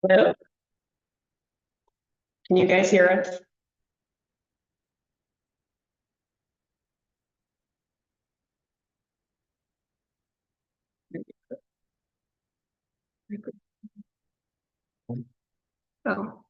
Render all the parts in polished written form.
Hello? Can you guys hear us? Oh,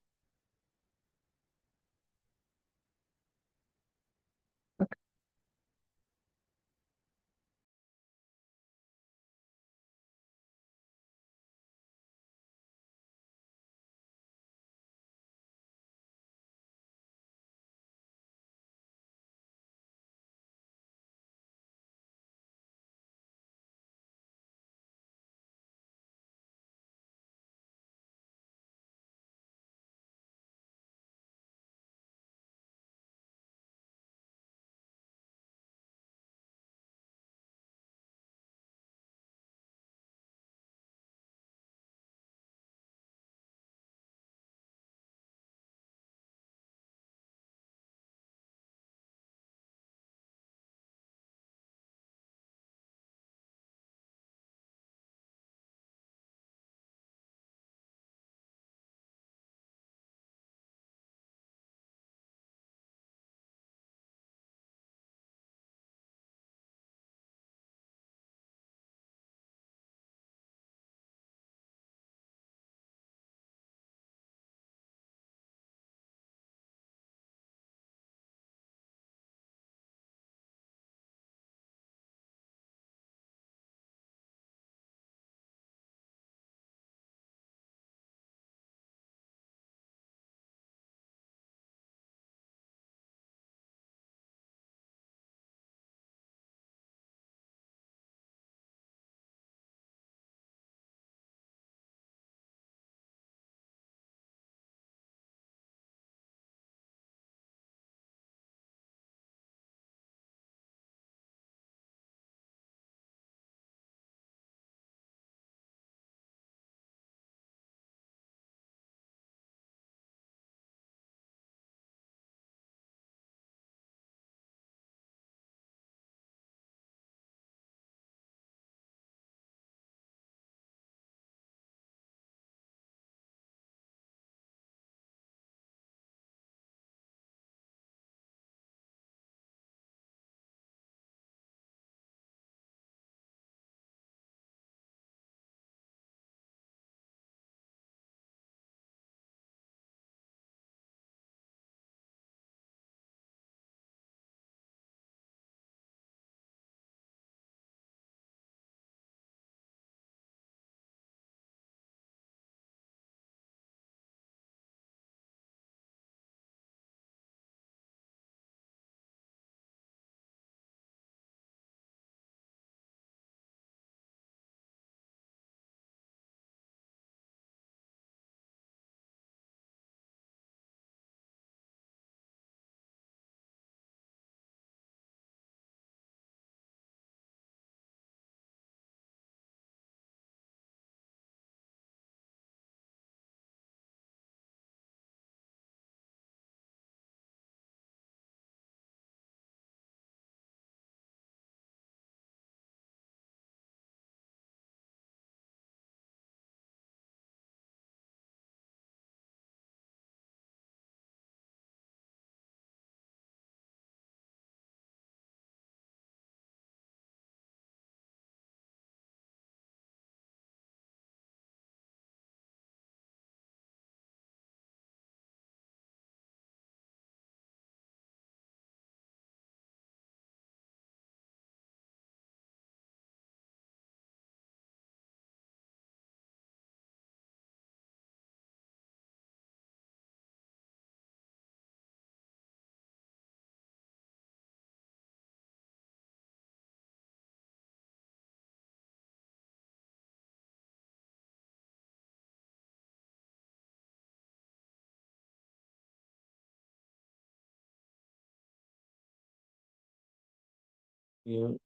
You,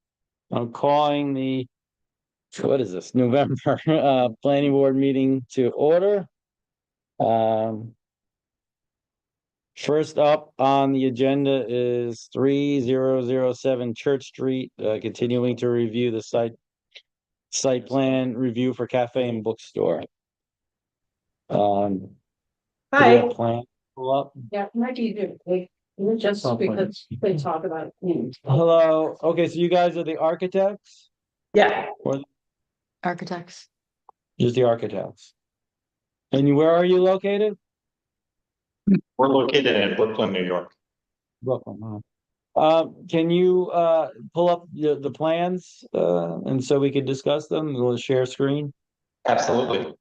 I'm calling what is this, November, planning board meeting to order. Um, First up on the agenda is 3007 Church Street, continuing to review the site plan review for cafe and bookstore. Do we Hi. have plan pull up? Yeah, it might be easier, like, just because they talk about it. Hello, okay, so you guys are the architects Yeah. or Architects. just the architects? Where are you located? We're located in Brooklyn, New York. Brooklyn, huh? Can you pull up the plans and so we can discuss them? We'll share screen. Absolutely.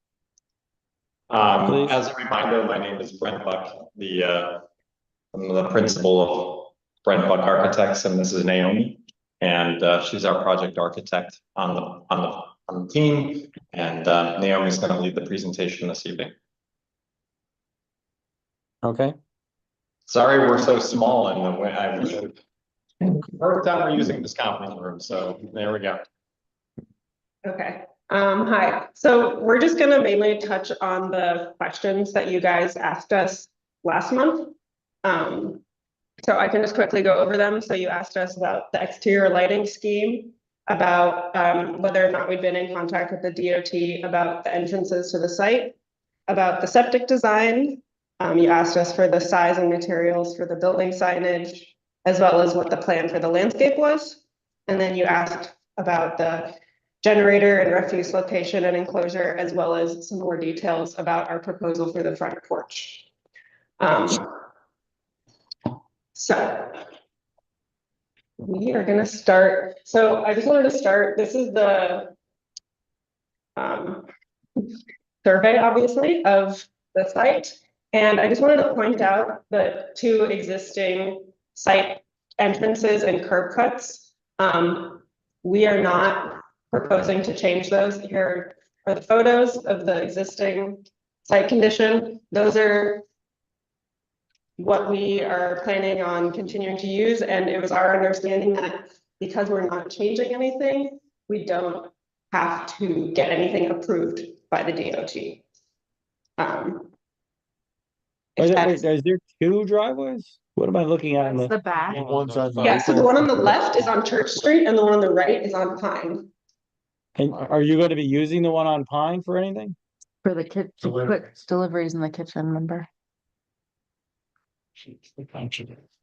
Please. As a reminder, my name is Brent Buck, I'm the principal of Brent Buck Architects, and this is Naomi. And she's our project architect on the team. And Naomi's going to lead the presentation this evening. Okay. Sorry, we're so small in the way first time we're using this conference room, so there we go. Okay. Hi. So we're just gonna mainly touch on the questions that you guys asked us last month. So I can just quickly go over them. So you asked us about the exterior lighting scheme, about whether or not we've been in contact with the DOT about the entrances to the site, about the septic design. You asked us for the size and materials for the building signage, as well as what the plan for the landscape was. And then you asked about the generator and refuse location and enclosure, as well as some more details about our proposal for the front porch. So we are gonna start. So I just wanted to start, this is the survey, obviously, of the site. And I just wanted to point out the two existing site entrances and curb cuts. We are not proposing to change those. Here are the photos of the existing site condition. Those are what we are planning on continuing to use. And it was our understanding that because we're not changing anything, we don't have to get anything approved by the DOT. Wait, is there two driveways? What am I looking at? That's the back. Yeah, so the one on the left is on Church Street and the one on the right is on Pine. And are you going to be using the one on Pine for anything? For the kitchen, quick deliveries in the kitchen, remember?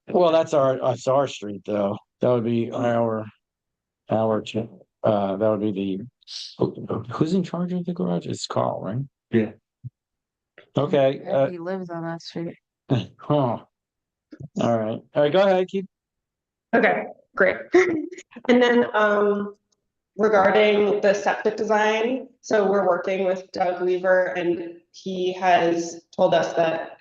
Well, that's our street though. That would be our that would be who's in charge of the garage? It's Carl, right? Yeah. Okay, He lives on that street. huh. All right, go ahead, keep. Okay, great. And then regarding the septic design, so we're working with Doug Weaver and he has told us that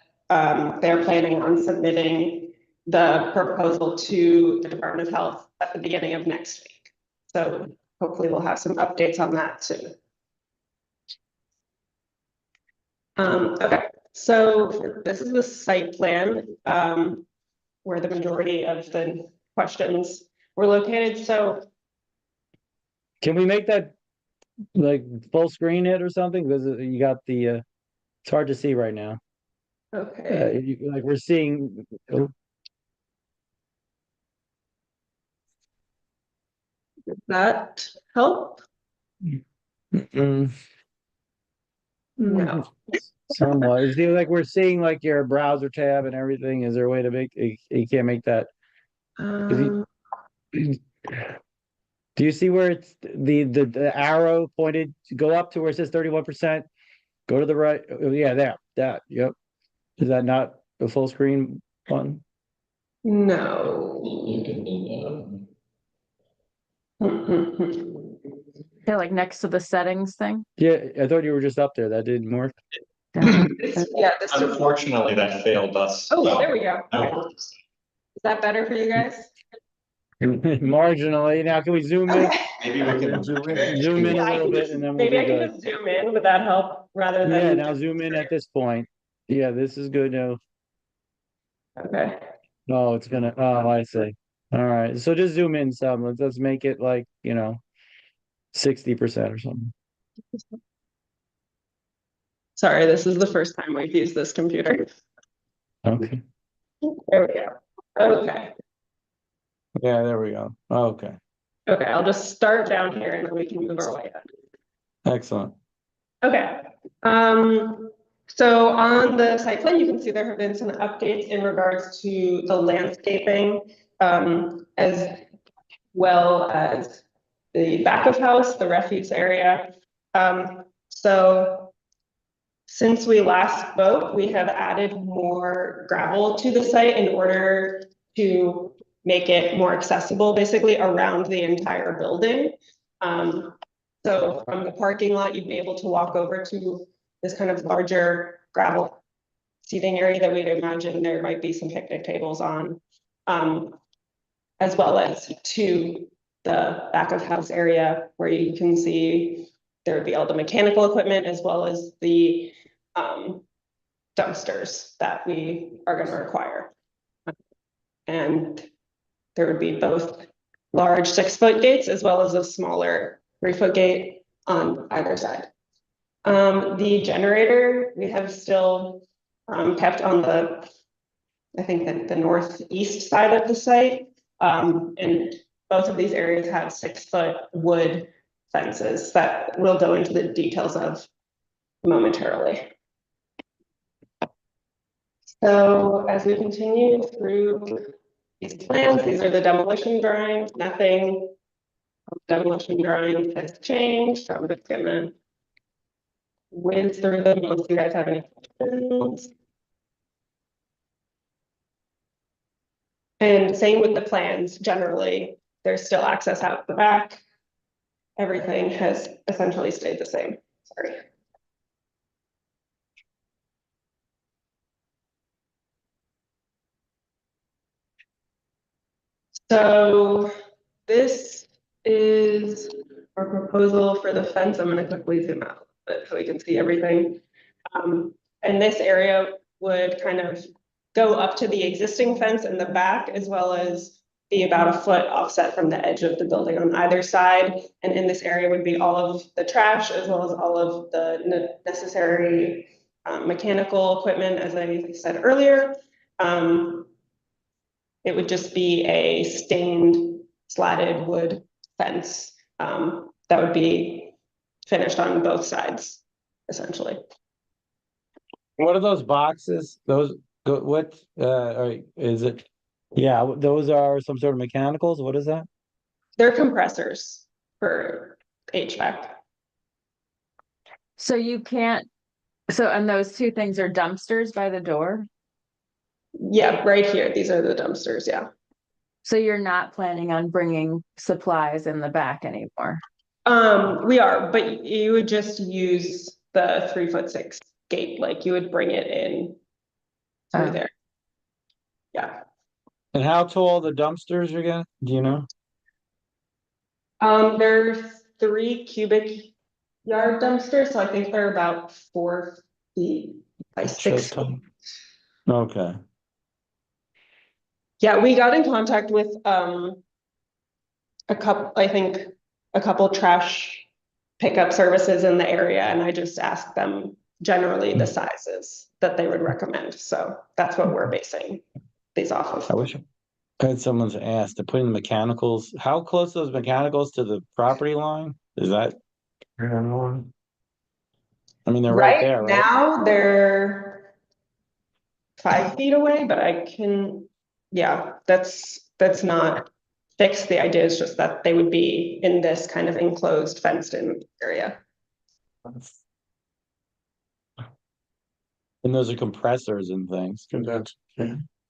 they're planning on submitting the proposal to the Department of Health at the beginning of next week. So hopefully we'll have some updates on that soon. Okay, so this is the site plan where the majority of the questions were located. So Can we make that like full screen it or something? Because you got the it's hard to see right now. okay, Like we're seeing. does that help? Mm, No. somewhat. Is it like we're seeing like your browser tab and everything? Is there a way to make you can't make that? Um, Do you see where it's the arrow pointed to go up to where it says 31%? Go to the right. Oh, yeah, that. Yep. Is that not the full screen one? no. Yeah, like next to the settings thing. Yeah, I thought you were just up there. That didn't work. Yeah. Yeah, this is, Unfortunately, that failed us. oh, there we go. No. Is that better for you guys? Marginally. Now, can we zoom in? Okay. Maybe we can Zoom in Yeah, a I little can bit, just- and then we'll maybe be I can good. just zoom in. Would that help rather than? Yeah, now zoom in at this point. Yeah, this is good now. Okay. Oh, it's gonna. Oh, I see. All right, so just zoom in some. Let's make it like 60% or something. Sorry, this is the first time we've used this computer. Okay. There we go. Okay. Yeah, there we go. Okay. Okay, I'll just start down here and then we can move our way up. Excellent. Okay, So on the site plan, you can see there have been some updates in regards to the landscaping, as well as the back of house, the refuse area. So since we last spoke, we have added more gravel to the site in order to make it more accessible, basically around the entire building. So from the parking lot, you'd be able to walk over to this kind of larger gravel seating area that we'd imagine there might be some picnic tables on. As well as to the back of house area where you can see there would be all the mechanical equipment as well as the dumpsters that we are going to require. And there would be both large 6-foot gates as well as a smaller 3-foot gate on either side. The generator, we have still kept on the, I think the northeast side of the site. And both of these areas have 6-foot wood fences that we'll go into the details of momentarily. So as we continue through these plans, these are the demolition drawings, nothing demolition drawings has changed. So I'm just gonna whiz through them unless you guys have any questions. And same with the plans, generally, there's still access out the back. Everything has essentially stayed the same, sorry. So this is our proposal for the fence. I'm gonna quickly zoom out, but so we can see everything. And this area would kind of go up to the existing fence in the back, as well as be about a foot offset from the edge of the building on either side. And in this area would be all of the trash, as well as all of the necessary mechanical equipment, as I said earlier. It would just be a stained slatted wood fence that would be finished on both sides, essentially. What are those boxes? Those, what, is it? Yeah, those are some sort of mechanicals. What is that? They're compressors for HVAC. So you can't, so, and those two things are dumpsters by the door? Yeah, right here. These are the dumpsters. Yeah. So you're not planning on bringing supplies in the back anymore? We are, but you would just use the 3'6" gate, like you would bring it in through Oh. there. Yeah. And how tall the dumpsters are again? Do you know? There's 3 cubic yard dumpsters, so I think they're about 4 feet by 6 feet. Okay. Yeah, we got in contact with a couple trash pickup services in the area, and I just asked them generally the sizes that they would recommend. So that's what we're basing these off of. I wish I had someone's asked to put in mechanicals. How close are those mechanicals to the property line? Is that? I mean, they're right there, right? Now they're 5 feet away, but I can, yeah, that's not fixed. The idea is just that they would be in this kind of enclosed fenced in area. And those are compressors and things.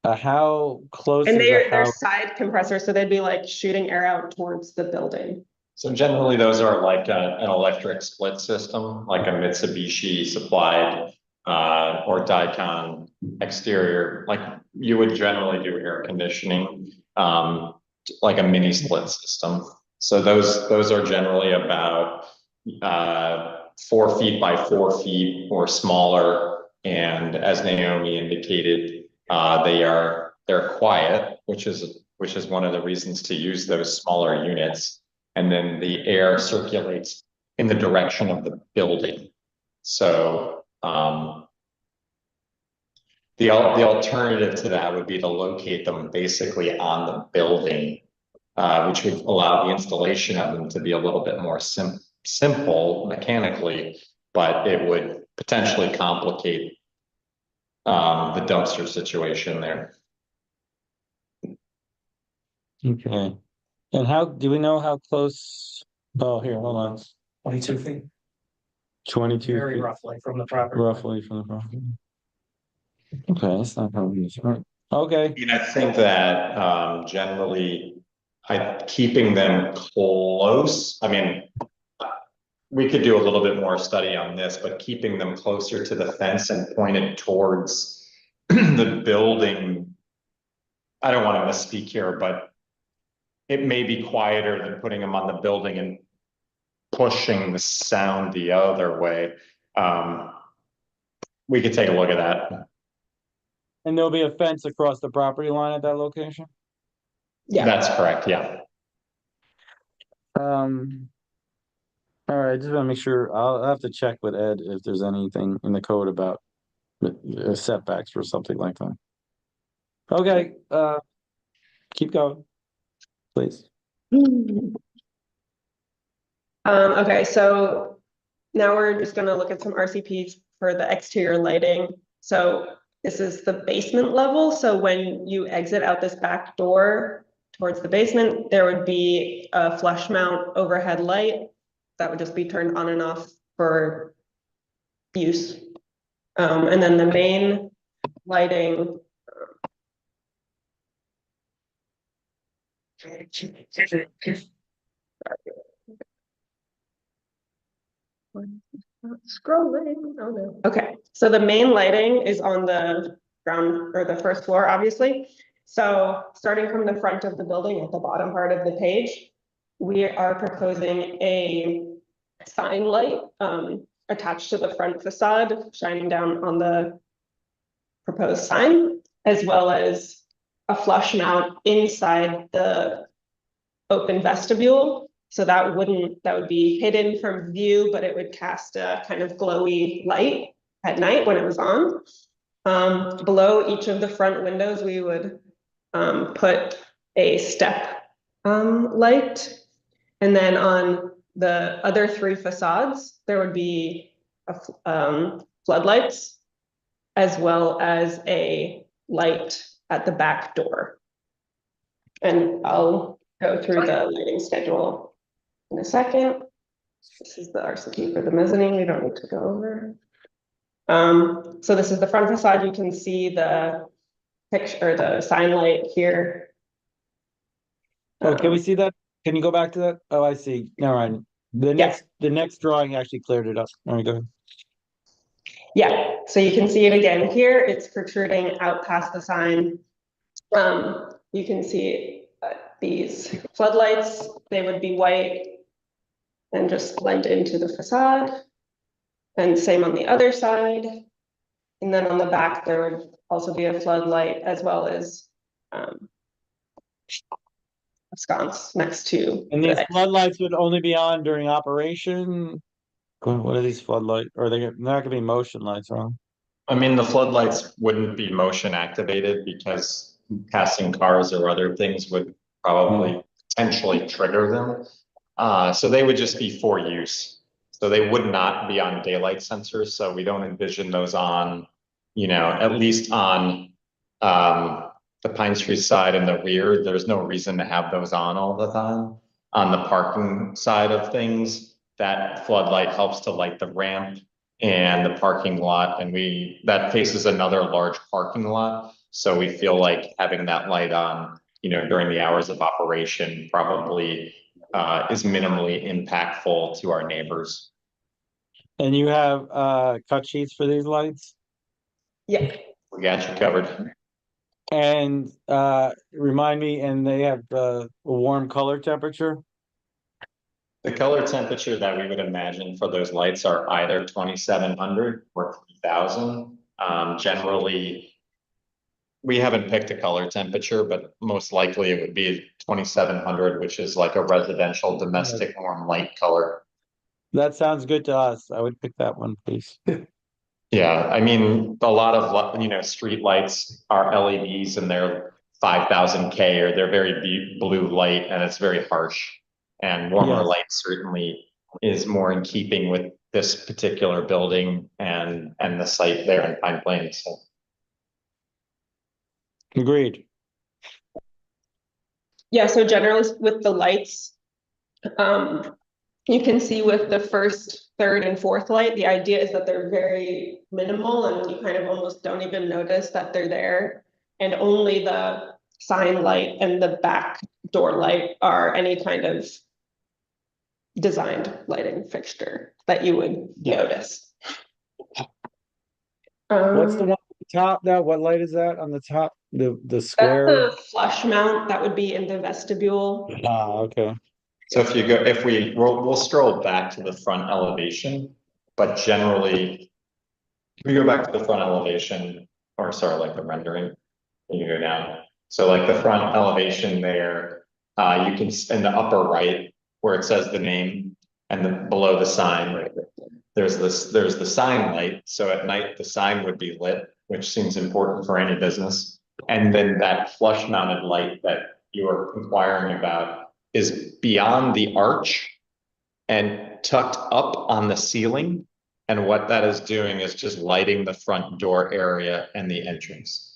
How close And is the they're house? side compressors, so they'd be like shooting air out towards the building. So generally, those are like an electric split system, like a Mitsubishi supplied or Daikin exterior, like you would generally do air conditioning, like a mini split system. So those are generally about 4 feet by 4 feet or smaller. And as Naomi indicated, they're quiet, which is one of the reasons to use those smaller units. And then the air circulates in the direction of the building. So the alternative to that would be to locate them basically on the building, which would allow the installation of them to be a little bit more simple mechanically, but it would potentially complicate the dumpster situation there. Okay. And how, do we know how close? Oh, here, hold on. 22 feet, 22 very feet, roughly from the property. roughly from the property. Okay, that's not how we use it. Okay, And I think that generally, keeping them close, I mean, we could do a little bit more study on this, but keeping them closer to the fence and pointed towards the building. I don't want to misspeak here, but it may be quieter than putting them on the building and pushing the sound the other way. We could take a look at that. and there'll be a fence across the property line at that location? Yeah. That's correct, yeah. All right, just wanna make sure, I'll have to check with Ed if there's anything in the code about setbacks or something like that. Okay, keep going, please. Okay, so now we're just gonna look at some RCPs for the exterior lighting. So this is the basement level, so when you exit out this back door towards the basement, there would be a flush mount overhead light that would just be turned on and off for use. And then the main lighting. Scrolling, oh no. Okay, so the main lighting is on the ground or the first floor, obviously. So starting from the front of the building at the bottom part of the page, we are proposing a sign light attached to the front facade, shining down on the proposed sign, as well as a flush mount inside the open vestibule. So that would be hidden from view, but it would cast a kind of glowy light at night when it was on. Below each of the front windows, we would put a step light. And then on the other three facades, there would be floodlights, as well as a light at the back door. And I'll go through the lighting schedule in a second. This is the RCP for the mezzanine, we don't need to go over. So this is the front facade, you can see the picture, or the sign light here. Oh, can we see that? Can you go back to that? Oh, I see, never mind. The next drawing actually cleared it up. There we go. Yeah, so you can see it again here, it's protruding out past the sign. You can see these floodlights, they would be white and just blend into the facade. And same on the other side. And then on the back, there would also be a floodlight as well as a sconce next to. And these floodlights would only be on during operation? What are these floodlights? Or they're not gonna be motion lights, wrong? I mean, the floodlights wouldn't be motion activated because passing cars or other things would probably potentially trigger them. So they would just be for use. So they would not be on daylight sensors, so we don't envision those on, at least on the Pine Street side and the rear. There's no reason to have those on all the time. On the parking side of things, that floodlight helps to light the ramp and the parking lot, and that faces another large parking lot. So we feel like having that light on, during the hours of operation probably is minimally impactful to our neighbors. And you have cut sheets for these lights? Yeah, We got you covered. And remind me, and they have a warm color temperature? The color temperature that we would imagine for those lights are either 2,700 or 3,000. Generally, we haven't picked a color temperature, but most likely it would be 2,700, which is like a residential domestic warm light color. That sounds good to us. I would pick that one, please. Yeah, I mean, a lot of, street lights are LEDs and they're 5,000 K, or they're very blue light and it's very harsh. And warmer Yes. light certainly is more in keeping with this particular building and the site there in Pine Plains. So Agreed. Yeah, so generally with the lights, you can see with the first, third, and fourth light, the idea is that they're very minimal and you kind of almost don't even notice that they're there. And only the sign light and the back door light are any kind of designed lighting fixture that you would notice. What's the Um, one at the top now? What light is that on the top? The that's square? the flush mount that would be in the vestibule. Ah, okay. So we'll scroll back to the front elevation, but generally. If we go back to the front elevation, or sorry, like the rendering, you go down. So like the front elevation there, you can, in the upper right, where it says the name and below the sign, there's the sign light. So at night, the sign would be lit, which seems important for any business. And then that flush mounted light that you were inquiring about is beyond the arch and tucked up on the ceiling. And what that is doing is just lighting the front door area and the entrance.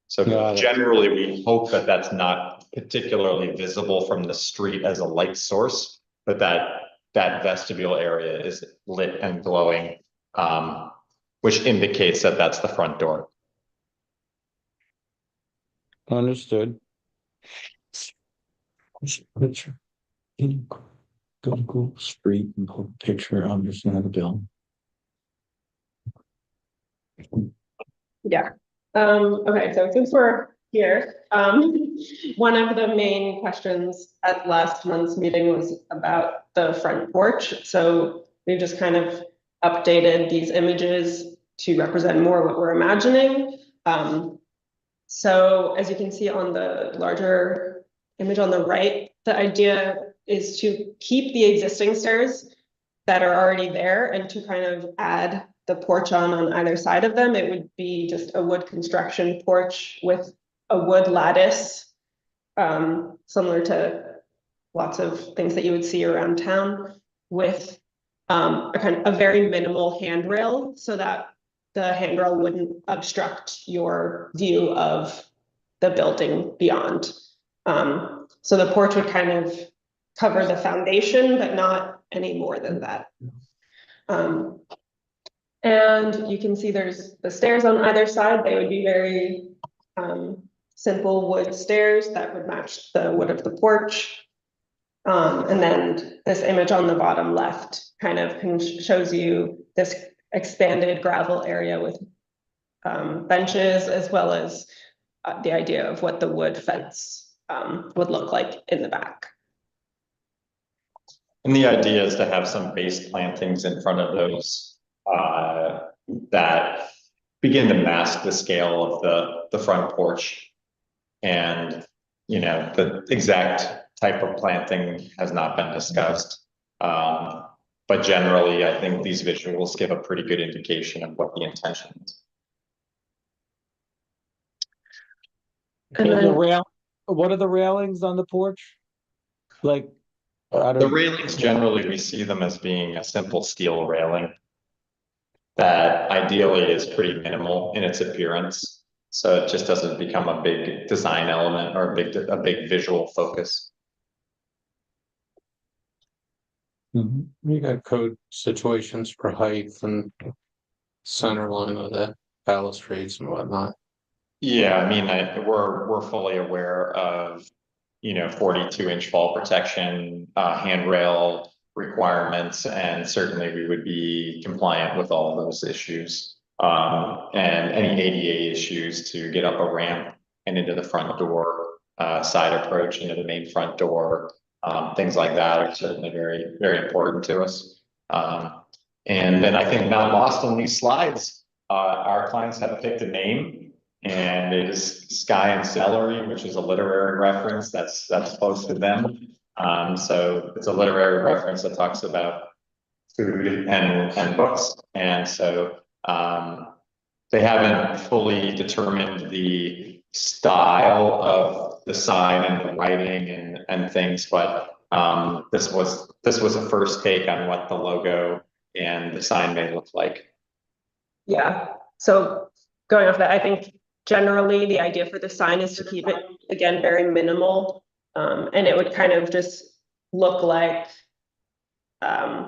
So Got it. generally, we hope that that's not particularly visible from the street as a light source, but that vestibule area is lit and glowing, which indicates that that's the front door. Understood. Picture. Can you go to Google Street and pull a picture of this another building? Yeah. Okay, so since we're here, one of the main questions at last month's meeting was about the front porch. So we just kind of updated these images to represent more what we're imagining. So as you can see on the larger image on the right, the idea is to keep the existing stairs that are already there and to kind of add the porch on either side of them. It would be just a wood construction porch with a wood lattice, similar to lots of things that you would see around town, with a very minimal handrail so that the handrail wouldn't obstruct your view of the building beyond. So the porch would kind of cover the foundation, but not any more than that. And you can see there's the stairs on either side. They would be very simple wood stairs that would match the wood of the porch. And then this image on the bottom left kind of shows you this expanded gravel area with benches, as well as the idea of what the wood fence would look like in the back. And the idea is to have some base plantings in front of those that begin to mask the scale of the front porch. And, you know, the exact type of planting has not been discussed. But generally, I think these visuals give a pretty good indication of what the intention is. And And the then, rail, what are the railings on the porch? Like, I The don't, railings, generally, we see them as being a simple steel railing that ideally is pretty minimal in its appearance. So it just doesn't become a big design element or a big visual focus. You got code situations for height and center line of the balustrades and whatnot. Yeah, I mean, we're fully aware of, you know, 42-inch fall protection, handrail requirements, and certainly we would be compliant with all of those issues. And any ADA issues to get up a ramp and into the front door, side approach into the main front door, things like that are certainly very, very important to us. And then I think not lost on these slides, our clients have picked a name. And it is Sky and Celery, which is a literary reference that's close to them. So it's a literary reference that talks about food and books. And so they haven't fully determined the style of the sign and the writing and things, but this was a first take on what the logo and the sign may look like. Yeah, so going off that, I think generally the idea for the sign is to keep it, again, very minimal. And it would kind of just look like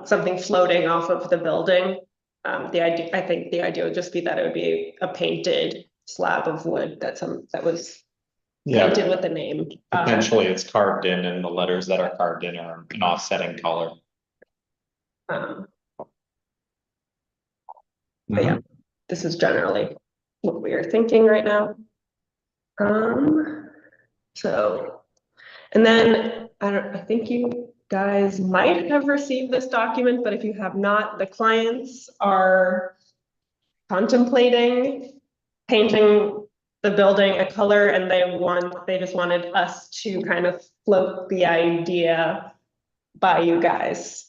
something floating off of the building. I think the idea would just be that it would be a painted slab of wood that was painted with the name. Potentially it's carved in, and the letters that are carved in are an offsetting color. But yeah, this is generally what we are thinking right now. So, and then I think you guys might have received this document, but if you have not, the clients are contemplating painting the building a color, and they just wanted us to kind of float the idea by you guys.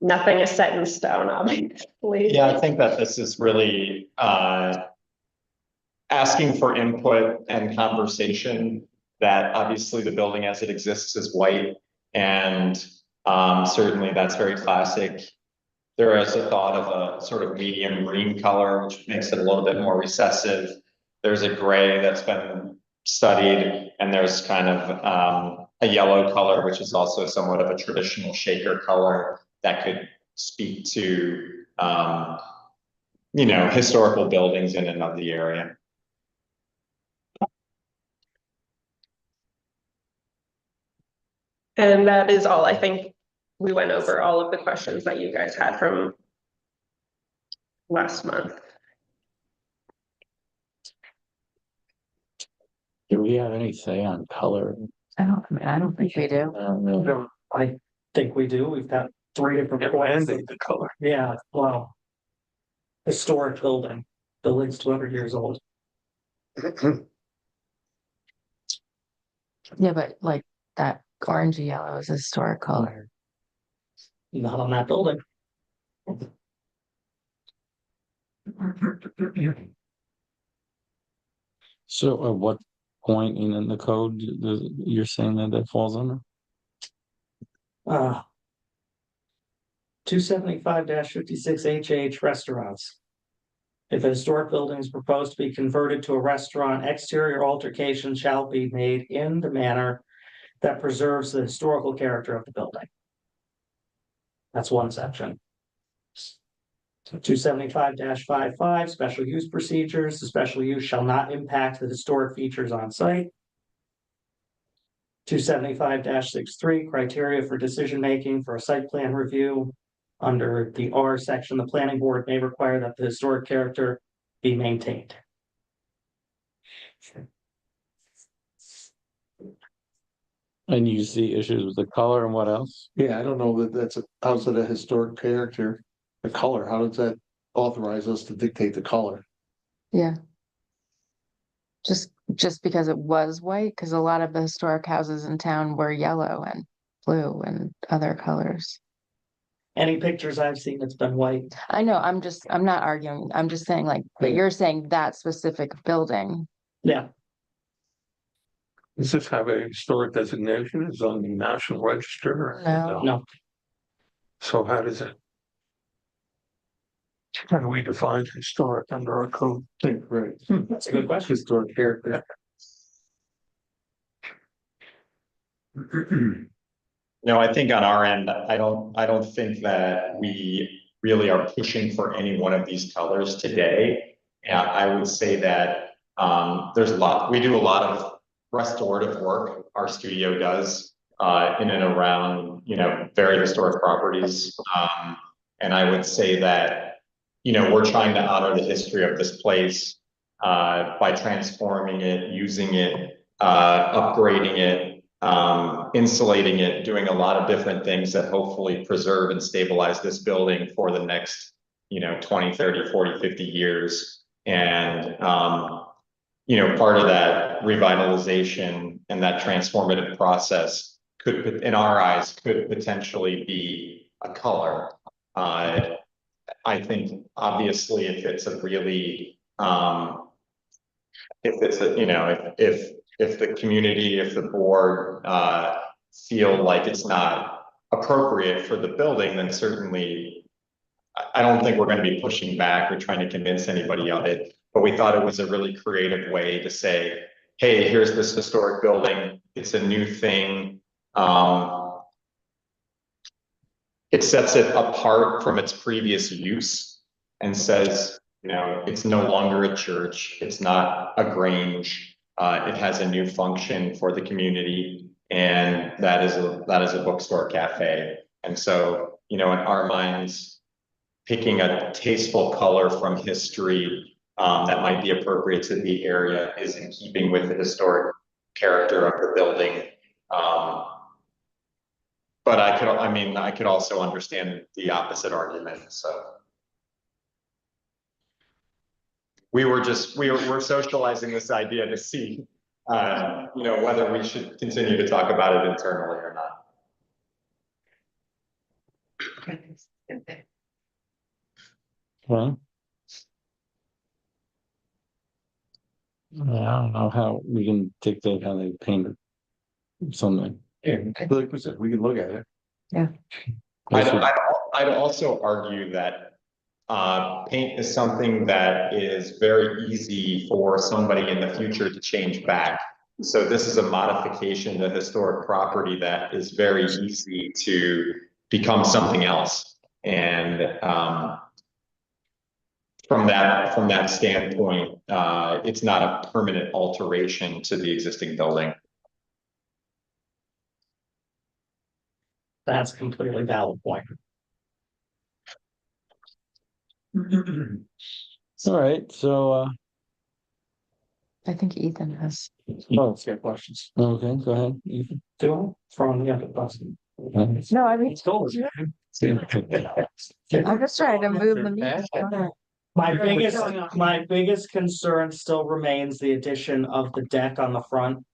Nothing is set in stone, obviously. Yeah, I think that this is really asking for input and conversation. That obviously the building as it exists is white, and certainly that's very classic. There is a thought of a sort of medium green color, which makes it a little bit more recessive. There's a gray that's been studied, and there's kind of a yellow color, which is also somewhat of a traditional shaker color that could speak to, you know, historical buildings in and of the area. And that is all. I think we went over all of the questions that you guys had from last month. Do we have any say on color? I don't think we do. I think we do. We've got 3 different. Mandate the color. Yeah, wow. Historic building, building's 200 years old. Yeah, but like that orangey yellow is a historic color. Not on that building. So at what point in the code you're saying that falls under? 275-56 restaurants. If a historic building is proposed to be converted to a restaurant, exterior altercation shall be made in the manner that preserves the historical character of the building. That's one section. 275-55, special use procedures. The special use shall not impact the historic features on site. 275-63, criteria for decision-making for a site plan review. Under the R section, the planning board may require that the historic character be maintained. And you see issues with the color and what else? Yeah, I don't know that how's it a historic character? The color, how does that authorize us to dictate the color? Yeah. Just because it was white, because a lot of the historic houses in town were yellow and blue and other colors. Any pictures I've seen, it's been white. I know, I'm not arguing. I'm just saying like, but you're saying that specific building. Yeah, Does this have a historic designation? Is it on the National Register? No. no, So how does it? How do we define historic under our code? Right. that's a good question. Historic character. No, I think on our end, I don't think that we really are pushing for any one of these colors today. And I would say that we do a lot of restorative work, our studio does, in and around, you know, very historic properties. And I would say that, you know, we're trying to honor the history of this place by transforming it, using it, upgrading it, insulating it, doing a lot of different things that hopefully preserve and stabilize this building for the next, you know, 20, 30, 40, 50 years. And, you know, part of that revitalization and that transformative process could, in our eyes, could potentially be a color. I think obviously if it's a really, if it's a, you know, if the community, if the board feel like it's not appropriate for the building, then certainly I don't think we're gonna be pushing back or trying to convince anybody of it, but we thought it was a really creative way to say, hey, here's this historic building, it's a new thing. It sets it apart from its previous use and says, you know, it's no longer a church, it's not a grange. It has a new function for the community, and that is a bookstore cafe. And so, you know, in our minds, picking a tasteful color from history that might be appropriate to the area is in keeping with the historic character of the building. But I could also understand the opposite argument, so. We're socializing this idea to see, you know, whether we should continue to talk about it internally or not. Well. I don't know how we can dictate how they paint it. Something. Like we said, we can look at it. I'd also argue that paint is something that is very easy for somebody in the future to change back. So this is a modification to historic property that is very easy to become something else. And from that standpoint, it's not a permanent alteration to the existing building. That's a completely valid point. All right, so, I think Ethan has. Let's get questions. okay, go ahead. Ethan. Do throwing the other bus. No, I mean, It's cold. I'm just trying to move the meeting. My biggest concern still remains the addition of the deck on the front.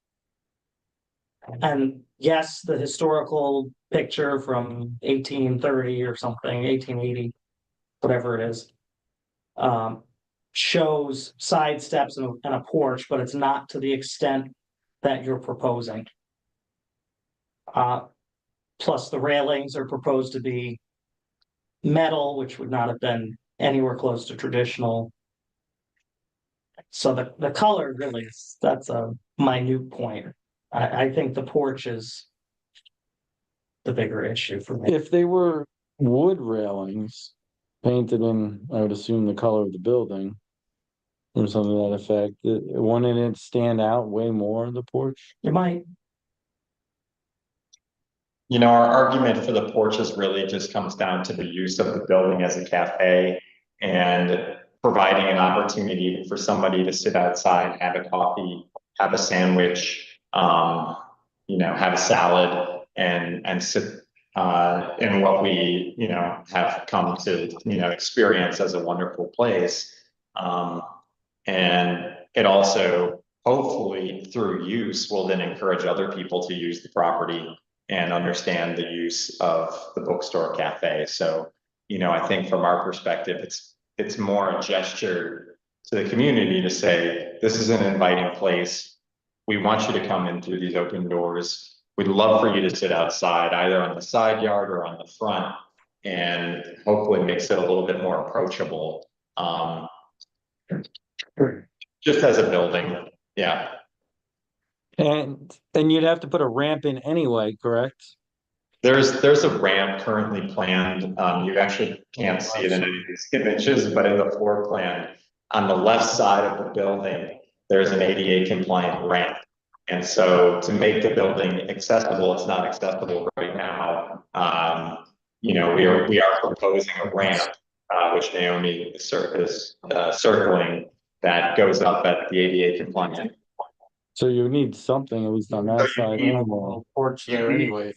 And yes, the historical picture from 1830 or something, 1880, whatever it is. Shows side steps and a porch, but it's not to the extent that you're proposing. Plus the railings are proposed to be metal, which would not have been anywhere close to traditional. So the color really is, that's a minute point. I think the porch is the bigger issue for me. If they were wood railings painted in, I would assume, the color of the building or something to that effect, wouldn't it stand out way more, the porch? You might, You know, our argument for the porches really just comes down to the use of the building as a cafe and providing an opportunity for somebody to sit outside, have a coffee, have a sandwich, you know, have a salad and sit in what we, you know, have come to, you know, experience as a wonderful place. And it also, hopefully through use, will then encourage other people to use the property and understand the use of the bookstore cafe. So, you know, I think from our perspective, it's more a gesture to the community to say, this is an inviting place. We want you to come in through these open doors. We'd love for you to sit outside, either on the side yard or on the front, and hopefully makes it a little bit more approachable. Just as a building, yeah. And you'd have to put a ramp in anyway, correct? There's a ramp currently planned. You actually can't see it in any of these images, but in the floor plan, on the left side of the building, there's an ADA compliant ramp. And so to make the building accessible, it's not accessible right now. You know, we are proposing a ramp, which Naomi is circling, that goes up at the ADA compliant. So you need something at least on that side. Anyway. Porch there anyway.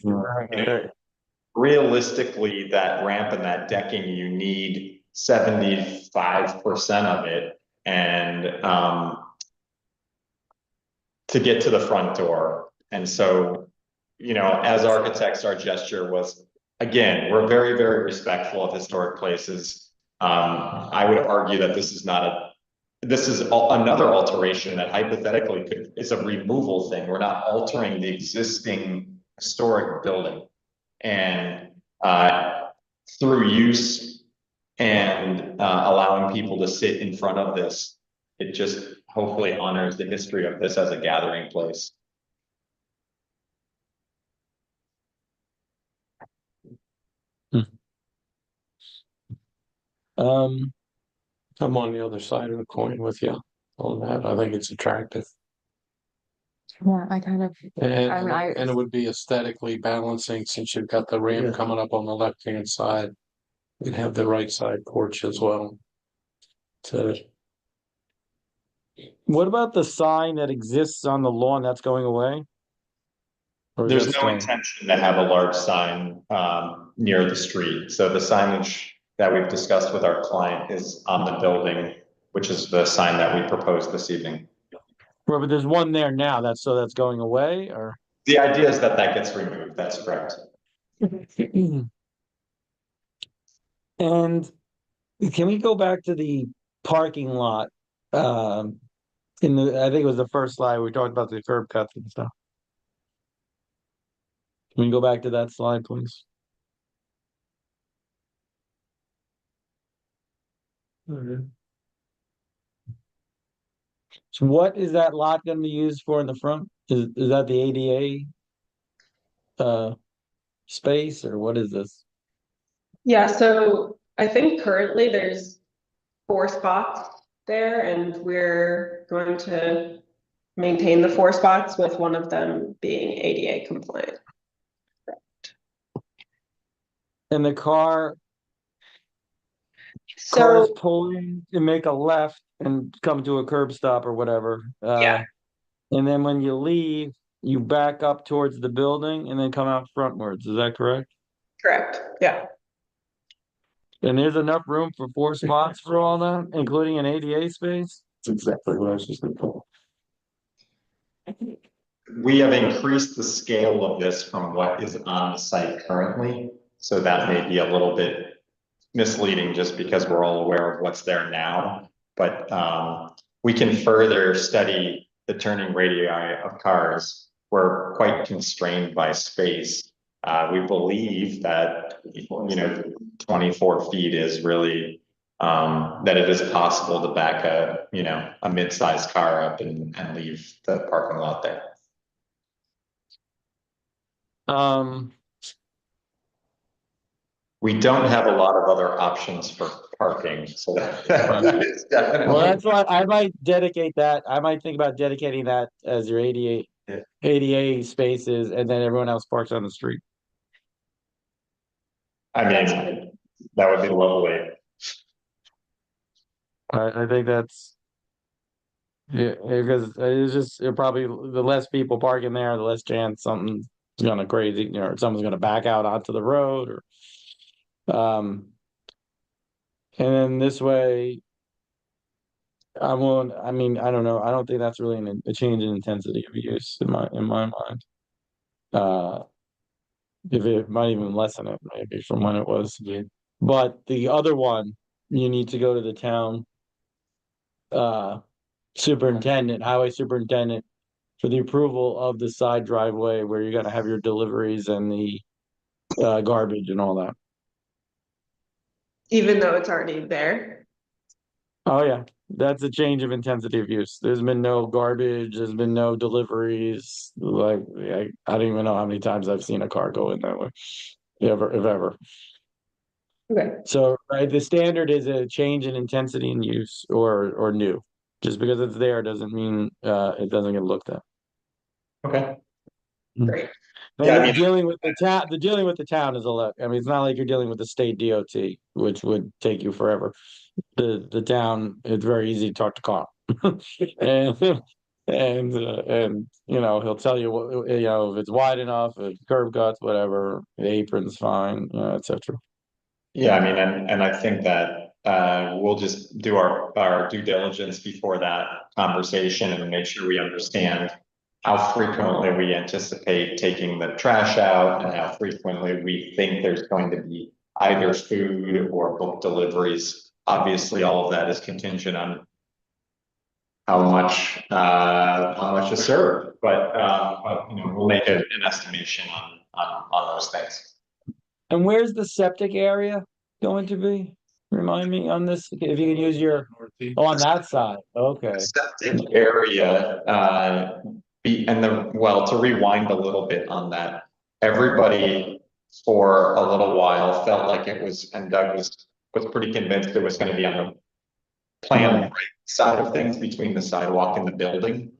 Realistically, that ramp and that decking, you need 75% of it. And to get to the front door. And so, you know, as architects, our gesture was, again, we're very, very respectful of historic places. I would argue that this is another alteration that hypothetically is a removal thing. We're not altering the existing historic building. And through use and allowing people to sit in front of this. It just hopefully honors the history of this as a gathering place. Um, I'm on the other side of the coin with you on that. I think it's attractive. Yeah, I kind of, And it would be aesthetically balancing since you've got the ramp Yeah. coming up on the left-hand side. You'd have the right side porch as well. To, what about the sign that exists on the lawn that's going away? Or is There's that no staying? intention to have a large sign near the street. So the signage that we've discussed with our client is on the building, which is the sign that we proposed this evening. Well, but there's one there now, that's going away, or? The idea is that that gets removed. That's correct. And can we go back to the parking lot? In the, I think it was the first slide, we talked about the curb cuts and stuff. Can we go back to that slide, please? So what is that lot gonna be used for in the front? Is that the ADA? Space, or what is this? Yeah, so I think currently there's 4 spots there, and we're going to maintain the 4 spots with one of them being ADA compliant. And the cars So, pulling and make a left and come to a curb stop or whatever. Yeah. And then when you leave, you back up towards the building and then come out frontwards. Is that correct? correct, yeah. And there's enough room for 4 spots for all that, including an ADA space? that's exactly what I was just thinking. We have increased the scale of this from what is on the site currently. So that may be a little bit misleading just because we're all aware of what's there now. But we can further study the turning radii of cars. We're quite constrained by space. We believe that, 24 feet is really, that it is possible to back a mid-sized car up and leave the parking lot there. We don't have a lot of other options for parking, so that is definitely. Well, that's why I might dedicate that. I might think about dedicating that as your ADA, Yeah. ADA spaces, and then everyone else parks on the street. I mean, that would be lovely. I think that's. Yeah, because it's just, probably the less people parking there, the less chance something's gonna crazy, someone's gonna back out onto the road or. And then this way. I won't, I mean, I don't know, I don't think that's really a change in intensity of use in my mind. If it might even lessen it, maybe from when it was. But the other one, you need to go to the town. Superintendent, highway superintendent, for the approval of the side driveway where you're gonna have your deliveries and the garbage and all that. Even though it's already there. Oh, yeah, that's a change of intensity of use. There's been no garbage, there's been no deliveries, like, I don't even know how many times I've seen a car go in that way. If ever. Okay. So, right, the standard is a change in intensity and use or new. Just because it's there doesn't mean it doesn't get looked at. Okay. Great. And Yeah, I mean- dealing with the town is a lot. I mean, it's not like you're dealing with the state DOT, which would take you forever. The town, it's very easy to talk to Carl. and he'll tell you what, if it's wide enough, if curb cuts, whatever, the apron's fine, etc. Yeah, I mean, and I think that we'll just do our due diligence before that conversation and make sure we understand how frequently we anticipate taking the trash out and how frequently we think there's going to be either food or book deliveries. Obviously, all of that is contingent on how much is served, but we'll make an estimation on those things. And where's the septic area going to be? Remind me on this, if you can use your, oh, on that side, okay. Septic area, well, to rewind a little bit on that, everybody for a little while felt like it was, and Doug was pretty convinced it was gonna be on the plan right side of things between the sidewalk and the building.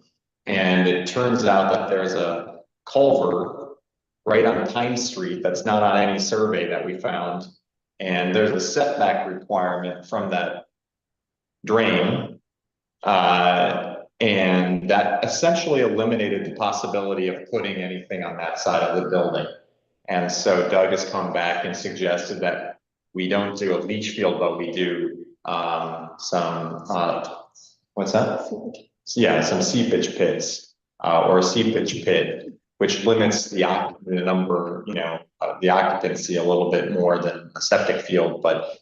And it turns out that there's a culvert right on Pine Street that's not on any survey that we found. And there's a setback requirement from that drain. And that essentially eliminated the possibility of putting anything on that side of the building. And so Doug has come back and suggested that we don't do a leach field, but we do some what's that? Yeah, some seepage pits or a seepage pit, which limits the number, the occupancy a little bit more than a septic field, but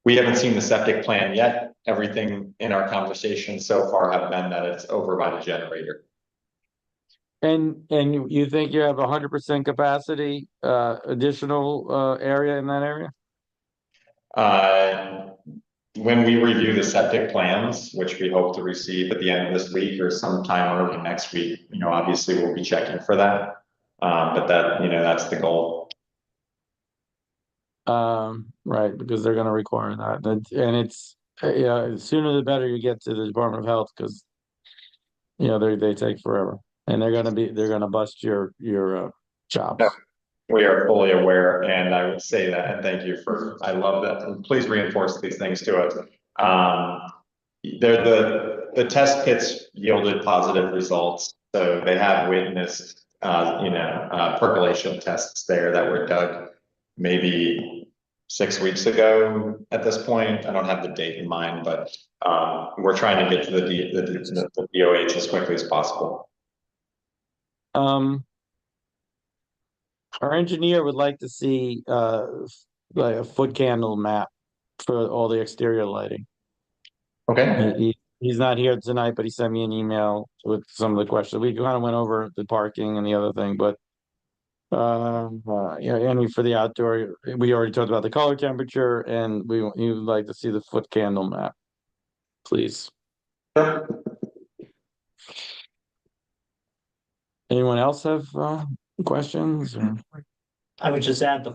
we haven't seen the septic plan yet. Everything in our conversation so far have been that it's over by the generator. And you think you have 100% capacity, additional area in that area? When we review the septic plans, which we hope to receive at the end of this week or sometime early next week, obviously we'll be checking for that. But that, that's the goal. Right, because they're gonna require that, and it's, the sooner the better you get to the Department of Health, because they take forever, and they're gonna bust your jobs. Yeah. We are fully aware, and I would say that, and thank you I love that, and please reinforce these things to us. The test pits yielded positive results, so they have witnessed, percolation tests there that were dug maybe 6 weeks ago at this point. I don't have the date in mind, but we're trying to get to the DOH as quickly as possible. Our engineer would like to see like a foot candle map for all the exterior lighting. Okay. He's not here tonight, but he sent me an email with some of the questions. We kind of went over the parking and the other thing, but and for the outdoor, we already talked about the color temperature, and he would like to see the foot candle map, please. Anyone else have questions? I would just add the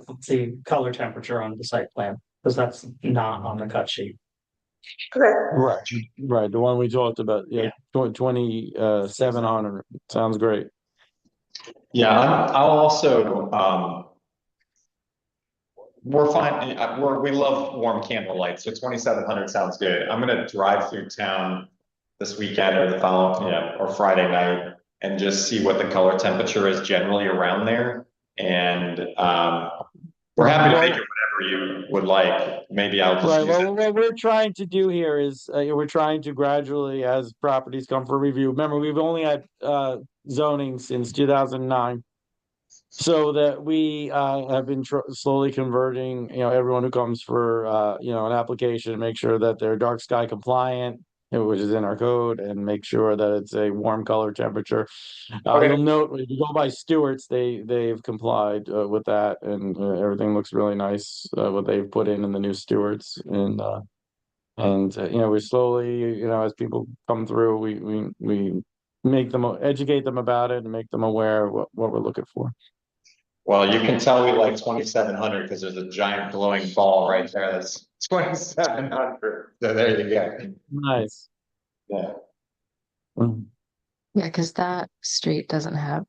color temperature on the site plan, because that's not on the cut sheet. Right, the one we talked about, 2700, sounds great. Yeah, I'll also, we're fine, we love warm candle lights, so 2700 sounds good. I'm gonna drive through town this weekend or the following, or Friday night, and just see what the color temperature is generally around there. And we're happy to make it whatever you would like. Maybe I'll just Right, use well, what we're trying to do here is, we're trying to gradually, as properties come for review, remember, we've only had zoning since 2009. So that we have been slowly converting, everyone who comes for, an application, make sure that they're dark sky compliant, which is in our code, and make sure that it's a warm color temperature. You'll note, if you go by Stewart's, they've complied with that, and everything looks really nice, what they've put in the new Stewart's, and we're slowly, as people come through, we make them, educate them about it and make them aware of what we're looking for. Well, you can tell we like 2700 because there's a giant glowing ball right there. That's 2700. So there you go. Nice. Yeah. Mm. Yeah, because that street doesn't have,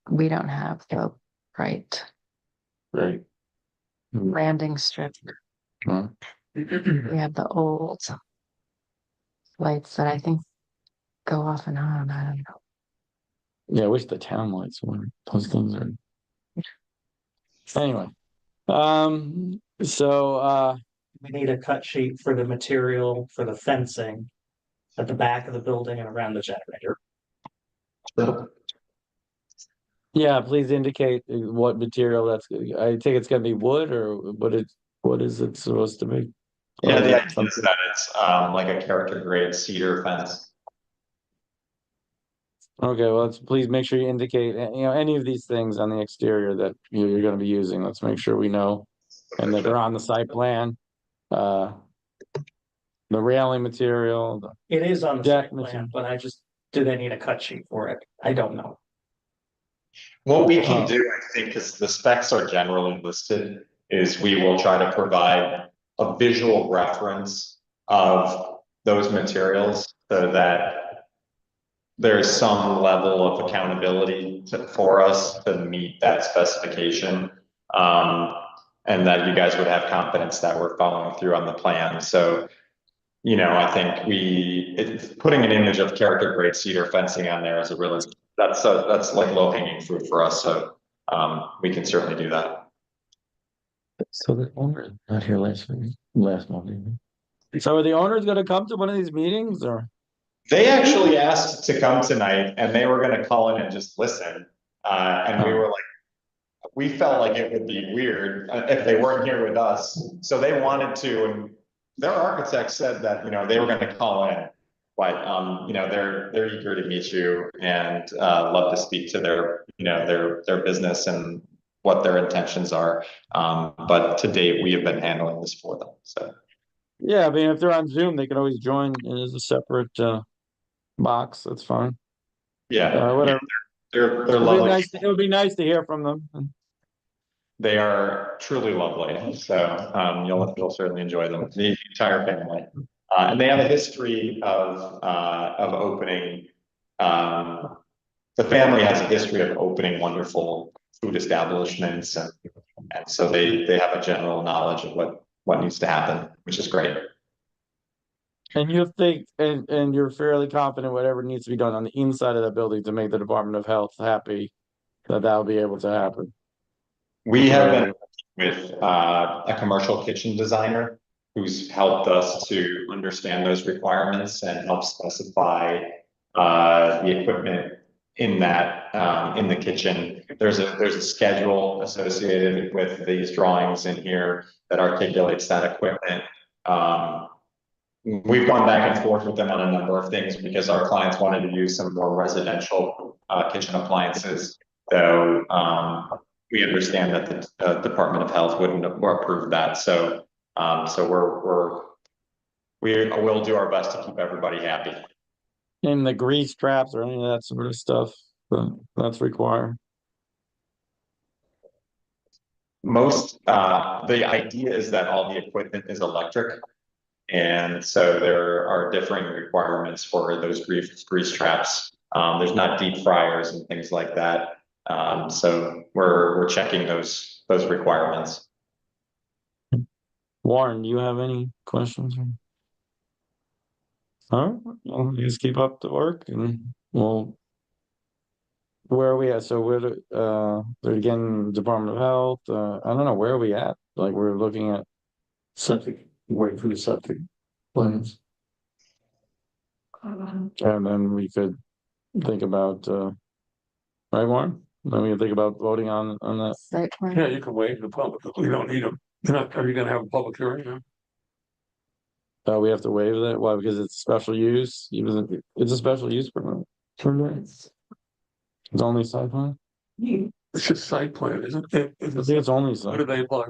we don't have the right Great. landing strip. Mm. We have the old lights that I think go off and on. I don't know. Yeah, I wish the town lights were, those things are. Anyway, so We need a cut sheet for the material for the fencing at the back of the building and around the generator. yeah, please indicate what material that's, I think it's gonna be wood, or what is it supposed to be? Yeah, the idea is that it's like a character grade cedar fence. Okay, well, please make sure you indicate, any of these things on the exterior that you're gonna be using. Let's make sure we know, and that they're on the site plan. Uh. The railing material, It is on the Jack site plan, mentioned- but do they need a cut sheet for it? I don't know. What we can Oh. do, I think, because the specs are generally listed, is we will try to provide a visual reference of those materials so that there's some level of accountability for us to meet that specification. And that you guys would have confidence that we're following through on the plan. So, I think putting an image of character grade cedar fencing on there is that's like low hanging fruit for us. So, we can certainly do that. So the owner not here last month. So are the owners gonna come to one of these meetings or? They actually asked to come tonight and they were gonna call in and just listen. And we were like, we felt like it would be weird if they weren't here with us. So they wanted to, and their architect said that, they were gonna call in. But, they're eager to meet you and, love to speak to their business and what their intentions are. But to date, we have been handling this for them, so. Yeah, I mean, if they're on Zoom, they can always join as a separate box. That's fine. Yeah, Whatever. they're It would be lovely. nice. It would be nice to hear from them. They are truly lovely, so you'll certainly enjoy them, the entire family. And they have a history of opening. The family has a history of opening wonderful food establishments, and so they have a general knowledge of what needs to happen, which is great. And you think, and you're fairly confident whatever needs to be done on the inside of that building to make the Department of Health happy, that'll be able to happen. We have been with a commercial kitchen designer who's helped us to understand those requirements and help specify the equipment in the kitchen. There's a schedule associated with these drawings in here that articulates that equipment. We've gone back and forth with them on a number of things because our clients wanted to use some more residential kitchen appliances. So we understand that the Department of Health wouldn't approve that. So we will do our best to keep everybody happy. And the grease traps or any of that sort of stuff that's required. The idea is that all the equipment is electric. And so there are differing requirements for those grease traps. There's not deep fryers and things like that. So we're checking those requirements. Warren, do you have any questions? All right, well, you just keep up the work and where are we at? So they're again, Department of Health, I don't know, where are we at? Like, we're looking at Septic, wait for the septic plans. and then we could think about, right, Warren? Then we can think about voting on that. Site plan. Yeah, you can wait the public, we don't need them. Are you gonna have a public hearing now? We have to waive that. Why? Because it's special use. It's a special use permit. It's only site plan. It's just site plan, isn't it? I think it's only What do site. they apply?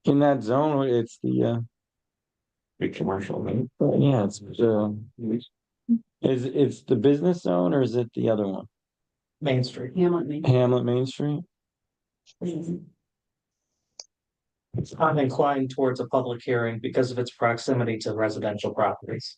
In that zone, it's the Big commercial, right? yeah, it's the business zone or is it the other one? Main Street. Hamlet Main Street? I'm inclined towards a public hearing because of its proximity to residential properties.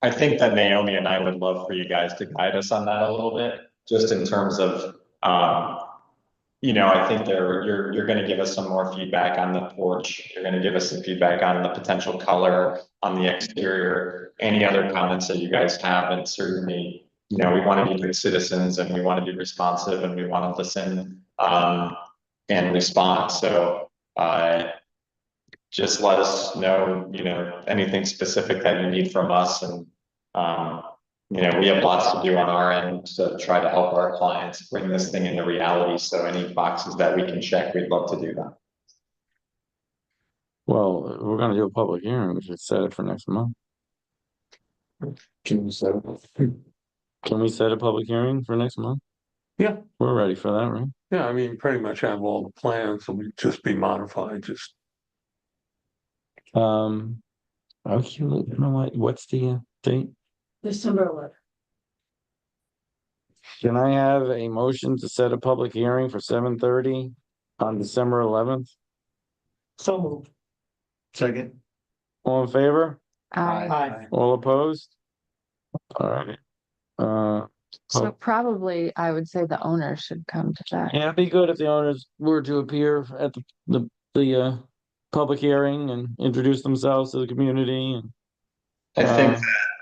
I think that Naomi and I would love for you guys to guide us on that a little bit, just in terms of, I think you're gonna give us some more feedback on the porch. You're gonna give us some feedback on the potential color on the exterior, any other comments that you guys have, and certainly, we want to be good citizens and we want to be responsive and we want to listen, and respond. So, just let us know, anything specific that you need from us and, we have lots to do on our end to try to help our clients bring this thing into reality. So any boxes that we can check, we'd love to do that. Well, we're gonna do a public hearing. We should set it for next month. June 7th. Can we set a public hearing for next month? Yeah. We're ready for that, right? Yeah, I mean, pretty much have all the plans, will just be modified, just. Okay, you know what, what's the date? December 11th. Can I have a motion to set a public hearing for 7:30 on December 11th? So moved. Second. All in favor? Aye. All opposed? All right. So probably I would say the owner should come to that. Yeah, it'd be good if the owners were to appear at the public hearing and introduce themselves to the community and. I think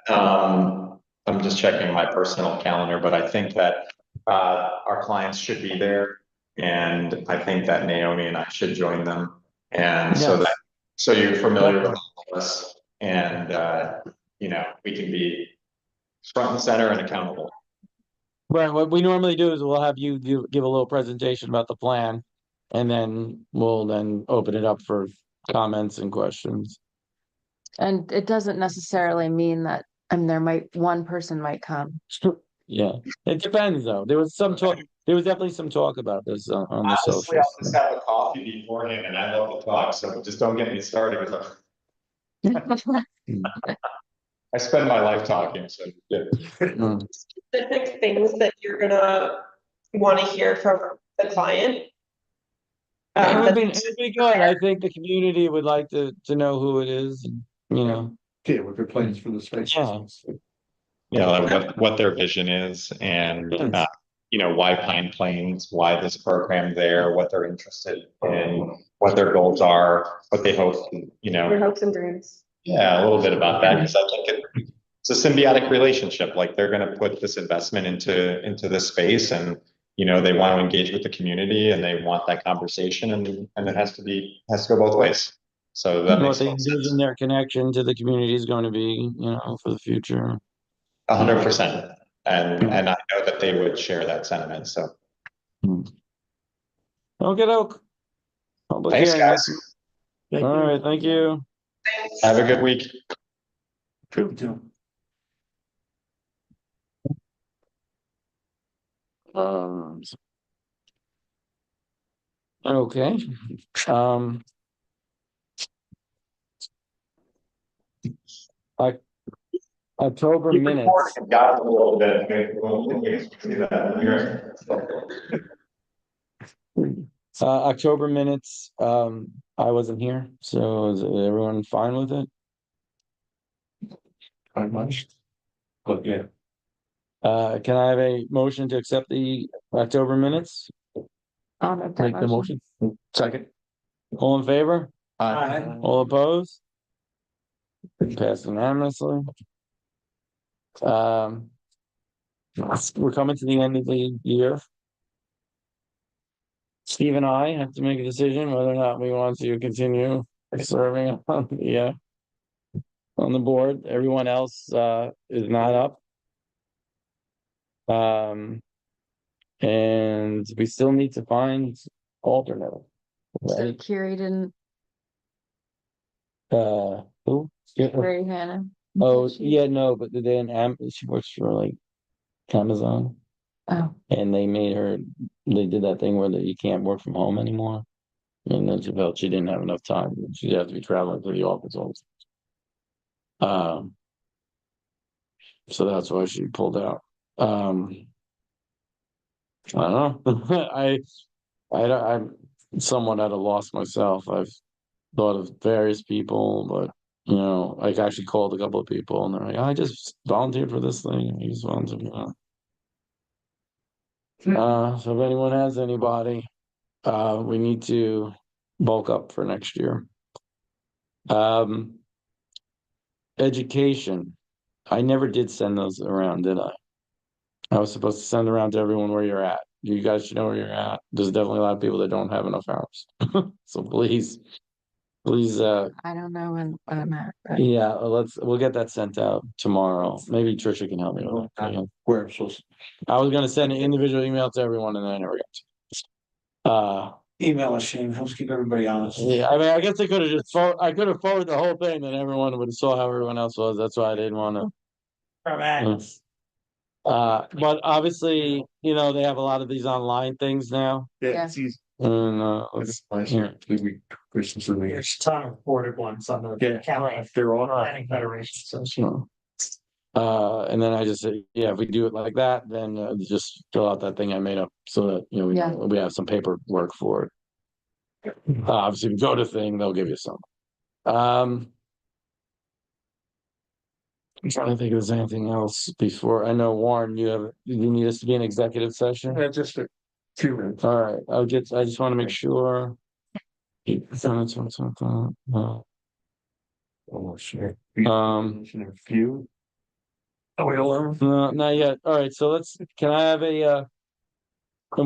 that, I'm just checking my personal calendar, but I think that, our clients should be there. And I think that Naomi and I should join them. And so Yes. that, so you're familiar with us and, you know, we can be front and center and accountable. Right, what we normally do is we'll have you give a little presentation about the plan. And then we'll then open it up for comments and questions. And it doesn't necessarily mean that, one person might come. Yeah, it depends though. There was some talk, there was definitely some talk about this on the Honestly, socials. I'll just have a coffee beforehand and I love to talk, so just don't get me started with I spend my life talking, so. Yeah. Mm. Specific things that you're gonna wanna hear from the client. It'd be good. I think the community would like to know who it is, and, you know. Yeah, with their plans for the space. Yeah. You know, like what their vision is and, you know, why Pine Plains, why this program there, what they're interested in, what their goals are, what they hope, you Your know. hopes and dreams. Yeah, a little bit about that, because I think it's a symbiotic relationship, like they're gonna put this investment into this space and, you know, they want to engage with the community and they want that conversation and it has to go both ways. So that What makes they sense. envision their connection to the community is going to be, you know, for the future. 100%. And I know that they would share that sentiment, so. Okay, doke. Public Thanks, hearing. guys. All right, thank you. Have a good week. True, too. Okay, October Keep minutes. recording, got a little bit. We'll see that. October minutes, I wasn't here, so is everyone fine with it? Not much. But yeah. Can I have a motion to accept the October minutes? I'll make that motion. Second. All in favor? Aye. All opposed? Passed unanimously. We're coming to the end of the year. Steve and I have to make a decision whether or not we want to continue serving on the board. Everyone else is not up. And we still need to find alternate. So Right? Carrie didn't, Who? Carrie Hannah. Oh, She- yeah, no, but then she works for like Amazon. Oh, And they did that thing where you can't work from home anymore. And then she felt she didn't have enough time. She'd have to be traveling to the office all the time. So that's why she pulled out. I don't know. I'm somewhat at a loss myself. I've thought of various people, but you know, I actually called a couple of people and they're like, I just volunteered for this thing. I just volunteered, you know. So if anyone has anybody, we need to bulk up for next year. Education. I never did send those around, did I? I was supposed to send around to everyone where you're at. You guys should know where you're at. There's definitely a lot of people that don't have enough hours. So please, I don't know when I'm at, but yeah, we'll get that sent out tomorrow. Maybe Trisha can help me with that. Yeah. Where I'm supposed I was gonna send an individual email to everyone and then I never got to. Email us, Shane, helps keep everybody honest. Yeah, I mean, I guess I could have I could have forwarded the whole thing, then everyone would have saw how everyone else was. That's why I didn't want to. But obviously, you know, they have a lot of these online things now, Yeah. it's easy. and, It's last year, Christmas and New Year's. There's a ton of recorded ones on the Yeah, county they're all. planning federation, so. so. And then I just say, yeah, if we do it like that, then just fill out that thing I made up so that, you know, Yeah. we have some paperwork for it. Obviously, if you go to thing, they'll give you some. I'm trying to think if there's anything else before, I know Warren, you need us to be in executive session? Yeah, just a few minutes. All right, I just want to make sure. Oh, sure. Um, Few. Oh, we all. no, not yet. All right, so can I have and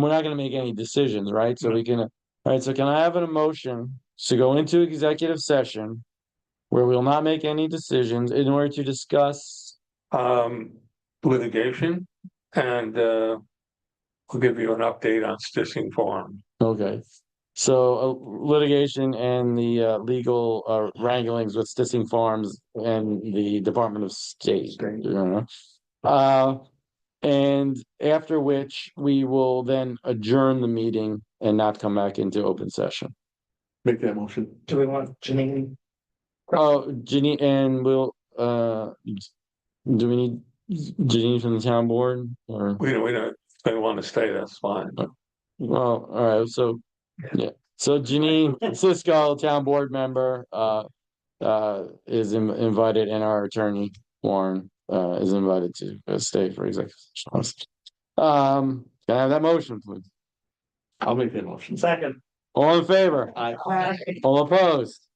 we're not gonna make any decisions, right? So we can, all right, so can I have an emotion to go into executive session where we will not make any decisions in order to discuss, Litigation and we'll give you an update on Stissing Farm. okay. So litigation and the legal wranglings with Stissing Farms and the Department of State. You know? And after which we will then adjourn the meeting and not come back into open session. Make that motion. Do we want Janine? Oh, Janine, and we'll, do we need Janine from the town board or? We don't, if they want to stay, that's fine. Well, all right, so, yeah, so Janine Cisco, town board member, is invited, and our attorney, Warren, is invited to stay for executive session. Can I have that motion, please? I'll make that motion. Second. All in favor? Aye. All opposed?